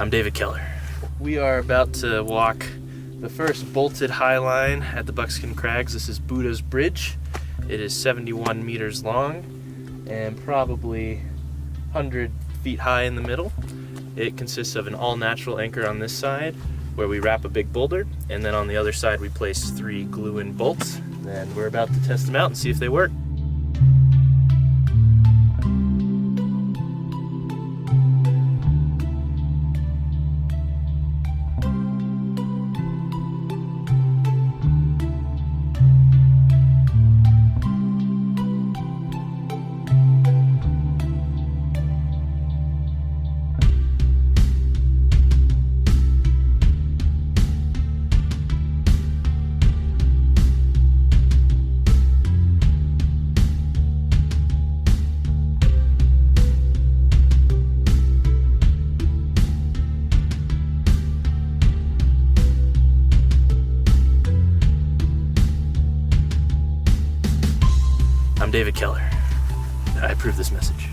I'm David Keller. We are about to walk the first bolted high line at the Buckskin Crags. This is Buddha's Bridge. It is 71 meters long and probably 100 feet high in the middle. It consists of an all-natural anchor on this side where we wrap a big boulder, and then on the other side we place 3 glue-in bolts. And we're about to test them out and see if they work. I'm David Keller. I approve this message.